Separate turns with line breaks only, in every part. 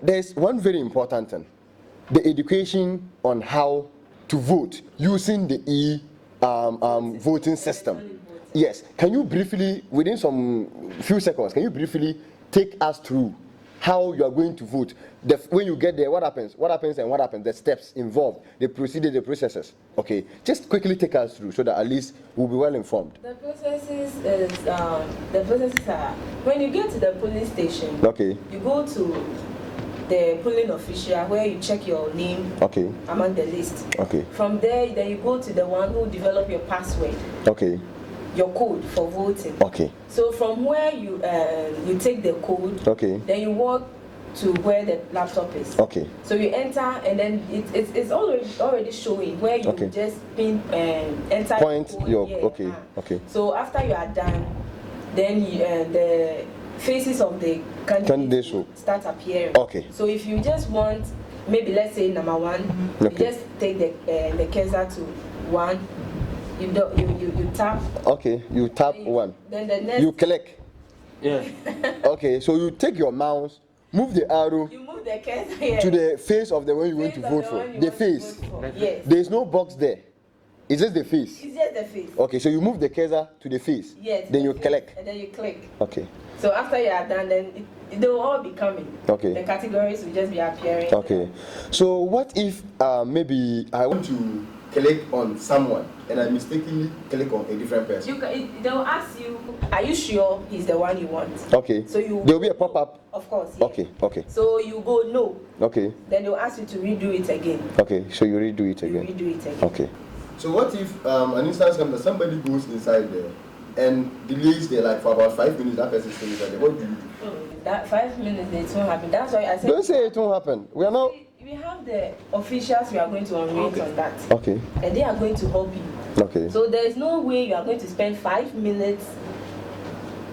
there's one very important thing: the education on how to vote using the voting system. Yes. Can you briefly, within some few seconds, can you briefly take us through how you are going to vote? When you get there, what happens? What happens and what happens? The steps involved, the procedure, the processes. Okay. Just quickly take us through so that at least we'll be well informed.
The processes are when you get to the polling station.
Okay.
You go to the polling official where you check your name.
Okay.
Among the list.
Okay.
From there, then you go to the one who develop your password.
Okay.
Your code for voting.
Okay.
So from where you take the code.
Okay.
Then you walk to where the laptop is.
Okay.
So you enter and then it's already showing where you just enter.
Point
code.
your
Yeah.
Okay.
So after you are done, then the faces of the candidates will start appearing.
Okay.
So if you just want, maybe let's say number 1, you just take the cursor to 1. You tap.
Okay, you tap 1.
Then the next.
You click.
Yeah.
Okay, so you take your mouse, move the arrow.
You move the cursor
to the face of the one you want to vote for. The face.
Yes.
There is no box there. It's just the face.
It's just the face.
Okay, so you move the cursor to the face.
Yes.
Then you click.
And then you click.
Okay.
So after you are done, then they will all be coming.
Okay.
The categories will just be appearing.
Okay. So what if maybe I want to click on someone and I mistakenly click on a different person?
They will ask you, are you sure he's the one you want?
Okay.
So there
will be a pop-up.
Of course. Yeah.
Okay.
So you go no.
Okay.
Then they will ask you to redo it again.
Okay. So you redo it again. Okay. So what if an instance comes that somebody goes inside there and delays there like for about 5 minutes, that person stays inside there? What do you do?
That 5 minutes, it won't happen. That's why I said.
Don't say it won't happen. We are not.
We have the officials we are going to unrate on that.
Okay.
And they are going to help you.
Okay.
So there is no way you are going to spend 5 minutes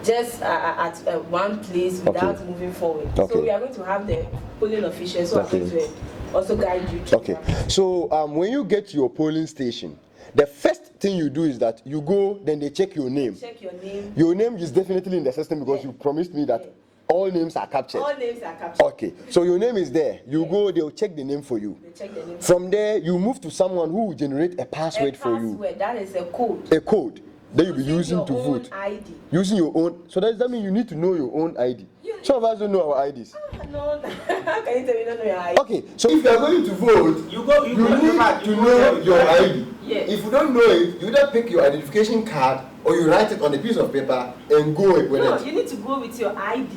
just at one place without moving forward.
Okay.
So we are going to have the polling officials who are going to also guide you.
Okay. So when you get to your polling station, the first thing you do is that you go, then they check your name.
Check your name.
Your name is definitely in the system because you promised me that all names are captured.
All names are captured.
Okay. So your name is there. You go, they'll check the name for you.
They check the name.
From there, you move to someone who will generate a password for you.
That is a code.
A code that you'll be using to vote.
ID.
Using your own. So does that mean you need to know your own ID? Some of us don't know our IDs.
No, how can you tell me you don't know your ID?
Okay, so if you are going to vote, you need to know your ID.
Yes.
If you don't know it, you either pick your identification card or you write it on a piece of paper and go with it.
No, you need to go with your ID.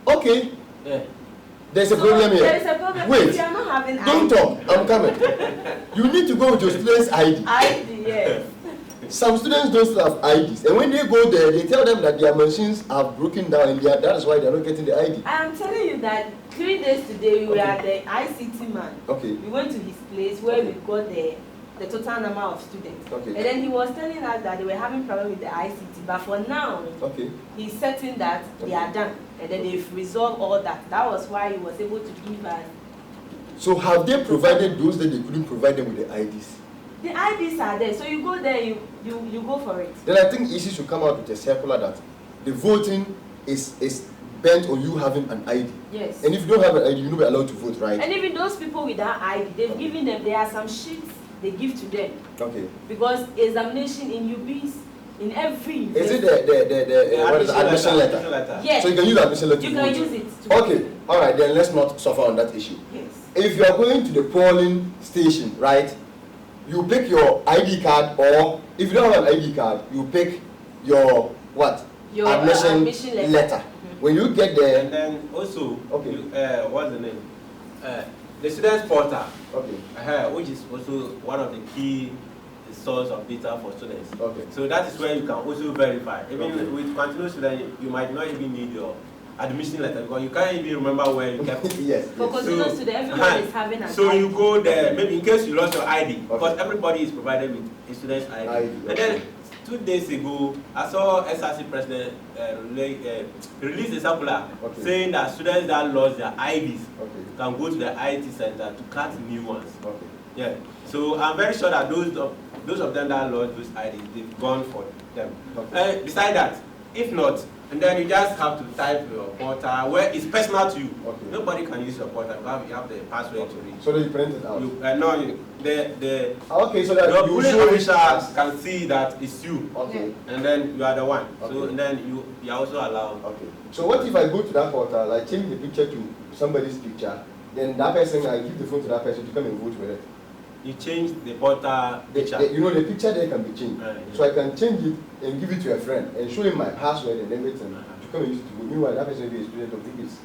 Okay.
Yeah.
There's a problem here.
There is a problem.
Wait.
If you are not having
don't
ID.
talk. I'm coming. You need to go with your student's ID.
ID, yes.
Some students don't still have IDs, and when they go there, they tell them that their machines are broken down, and that is why they are not getting the ID.
I am telling you that 3 days today we were at the ICT man.
Okay.
We went to his place where we got the total number of students.
Okay.
And then he was telling us that they were having problem with the ICT, but for now, he's certain that they are done, and then they've resolved all that. That was why he was able to give us.
So have they provided those that they couldn't provide them with the IDs?
The IDs are there, so you go there, you go for it.
Then I think EC should come out with a circular that the voting is bent on you having an ID.
Yes.
And if you don't have an ID, you're not allowed to vote, right?
And even those people without ID, they've given them, there are some sheets they give to them.
Okay.
Because examination in UBs, in every
university. Is it the admission letter?
Yes.
So you can use the admission letter
to
vote?
You can use it.
Okay. All right, then let's not suffer on that issue.
Yes.
If you are going to the polling station, right, you pick your ID card, or if you don't have an ID card, you pick your what?
Your
admission letter.
Mm-hmm.
When you get there, and then also, what's the name? The students portal, which is also one of the key source of data for students.
Okay.
So that is where you can also verify. Even with continuous students, you might not even need your admission letter because you can't even remember where you kept it.
Yes.
For continuous students, everyone is having an
so
ID.
you go there, maybe in case you lost your ID, because everybody is provided with a student's ID. And then 2 days ago, I saw SRC president release a circular saying that students that lost their IDs can go to the IT center to cut new ones. Yeah. So I'm very sure that those of them that lost those IDs, they've gone for them. Besides that, if not, And then you just have to type your portal where it's personal to you.
Okay.
Nobody can use your portal because you have the password to read.
So that you print it out.
Okay,
so that
the
you
police
show
officers can see that it's you.
Okay.
And then you are the one.
Okay.
So and then you are also allowed.
Okay. So what if I go to that portal, I change the picture to somebody's picture, then that person, I give the phone to that person to come and vote with it?
You change the portal picture.
You know, the picture there can be changed.
Yeah.
So I can change it and give it to a friend and show him my password and everything to come and use it to vote. Meanwhile, that person will be a student of the case.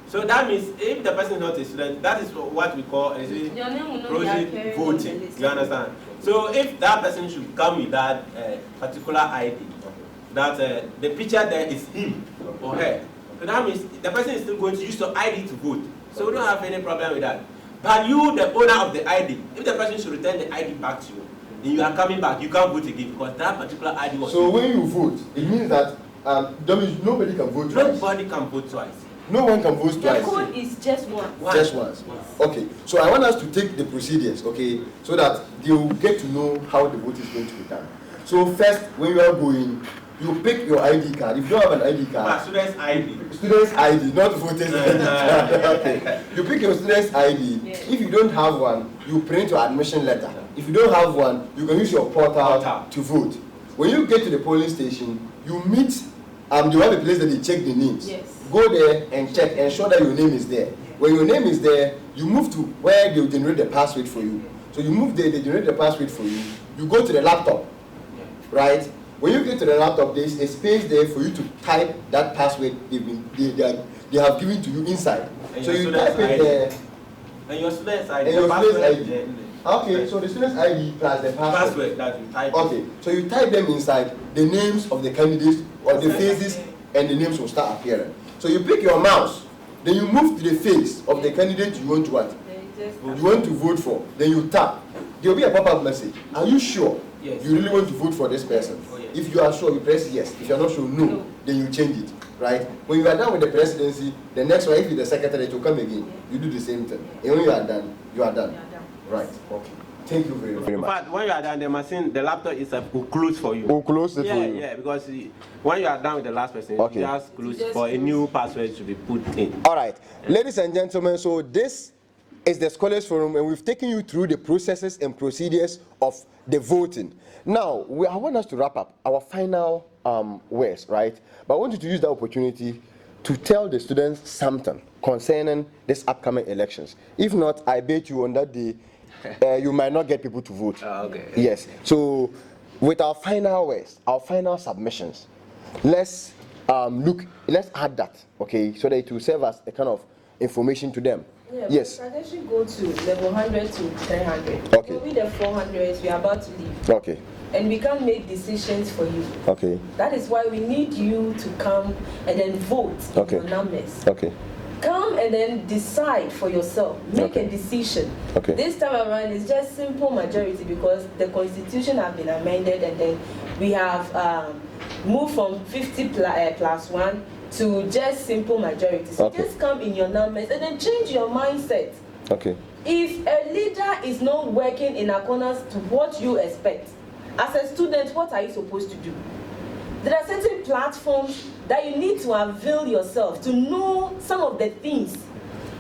So that means if the person is not a student, that is what we call proxy voting. You understand? So if that person should come with that particular ID, that the picture there is him or her, so that means the person is still going to use your ID to vote. So we don't have any problem with that. But you, the owner of the ID, if the person should return the ID back to you, and you are coming back, you can't vote again because that particular ID was.
So when you vote, it means that nobody can vote twice.
Nobody can vote twice.
No one can vote twice.
The code is just one.
Just once. Okay. So I want us to take the procedures, okay, so that they will get to know how the vote is going to be done. So first, when you are going, you pick your ID card. If you don't have an ID card,
Student's ID.
Student's ID, not voter's ID card. Okay. You pick your student's ID.
Yeah.
If you don't have one, you print your admission letter. If you don't have one, you can use your portal to vote. When you get to the polling station, you meet. They have a place that they check the names.
Yes.
Go there and check, ensure that your name is there. When your name is there, you move to where they will generate the password for you. So you move there, they generate the password for you. You go to the laptop, right? When you get to the laptop, there is a space there for you to type that password they have given to you inside.
And
so
your
you type it there.
And your student's ID.
And your student's ID.
Yeah.
Okay, so the student's ID plus the
Password that you type.
Okay, so you type them inside, the names of the candidates or the faces, and the names will start appearing. So you pick your mouse, then you move to the face of the candidate you want to what? You want to vote for. Then you tap. There will be a pop-up message. Are you sure
Yes.
you really want to vote for this person?
Oh, yes.
If you are sure, you press yes. If you are not sure, no. Then you change it. Right? When you are done with the presidency, the next one, if you're the secretary, to come again. You do the same thing. And when you are done, you are done. Right. Okay. Thank you very much.
In fact, when you are done, the machine, the laptop itself will close for you.
We'll close it
Yeah,
for you.
yeah, because when you are done with the last person,
Okay.
you just close for a new password to be put in.
All right, ladies and gentlemen, so this is the Scholars Forum, and we've taken you through the processes and procedures of the voting. Now, I want us to wrap up our final words, right? But I want you to use the opportunity to tell the students something concerning this upcoming elections. If not, I bet you on that day, you might not get people to vote.
Okay.
Yes. So, with our final words, our final submissions, let's add that, okay, so that it will serve as a kind of information to them.
Yeah,
yes.
I should go to level 100 to 300.
Okay.
With the 400s, we are about to leave.
Okay.
And we can't make decisions for you.
Okay.
That is why we need you to come and then vote
Okay.
your numbers.
Okay.
Come and then decide for yourself. Make a decision.
Okay.
This time around, it's just simple majority because the constitution has been amended and then we have moved from 50 plus 1 to just simple majority. So
Okay.
just come in your numbers and then change your mindset.
Okay.
If a leader is not working in accordance to what you expect, as a student, what are you supposed to do? There are certain platforms that you need to avail yourself to know some of the things.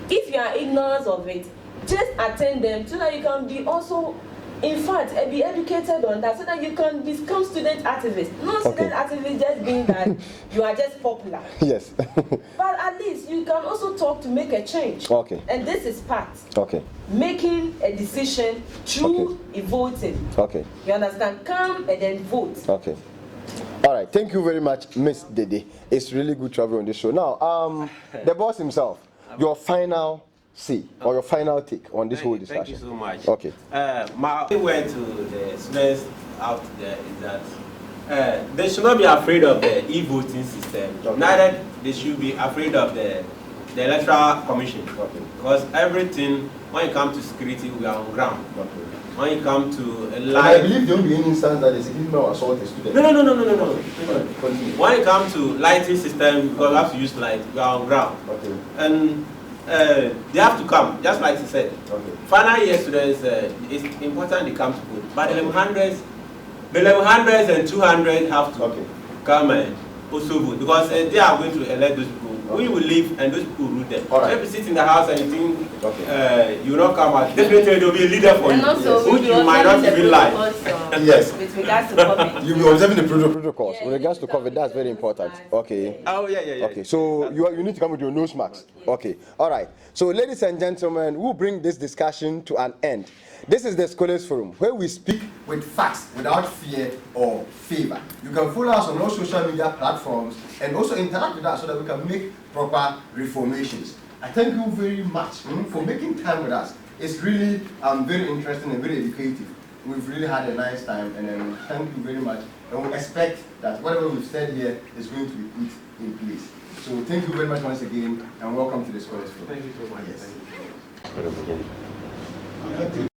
If you are ignorant of it, just attend them so that you can be also, in fact, be educated on that so that you can become student activists. Not student activists just being that you are just popular.
Yes.
But at least you can also talk to make a change.
Okay.
And this is part.
Okay.
Making a decision through voting.
Okay.
You understand? Come and then vote.
Okay. All right. Thank you very much, Miss Dede. It's really good to have you on this show. Now, the boss himself, your final say or your final take on this whole discussion.
Thank you so much.
Okay.
My word to the students out there is that they should not be afraid of the e-voting system.
Okay.
Neither they should be afraid of the electoral commission.
Okay.
Because everything, when it comes to security, we are on ground.
Okay.
When it comes to a
And I
live,
believe there will be any instance that is criminal assault a student.
no.
Continue.
When it comes to lighting system, because we have to use light, we are on ground.
Okay.
And they have to come, just like you said.
Okay.
Final year students, it's important they come to vote. But the level 100s and 200 have to come and also vote, because they are going to elect those people. We will leave and those people rule them.
All right.
So if you sit in the house and you think you will not come out, definitely there will be a leader for
And
you,
also,
which you might not even like.
Yes.
With regards to COVID.
You'll be observing the protocols.
Yeah,
With regards to COVID, that's very important. Okay.
Oh, yeah.
Okay, so you need to come with your nose mask. Okay, all right. So, ladies and gentlemen, we'll bring this discussion to an end. This is the Scholars Forum, where we speak with facts, without fear or favor. You can follow us on all social media platforms and also interact with us so that we can make proper reformations. I thank you very much for making time with us. It's really very interesting and very educative. We've really had a nice time, and thank you very much. And we expect that whatever we've said here is going to be put in place. So thank you very much once again, and welcome to the Scholars Forum.
Thank you so much.
Yes.
Thank you.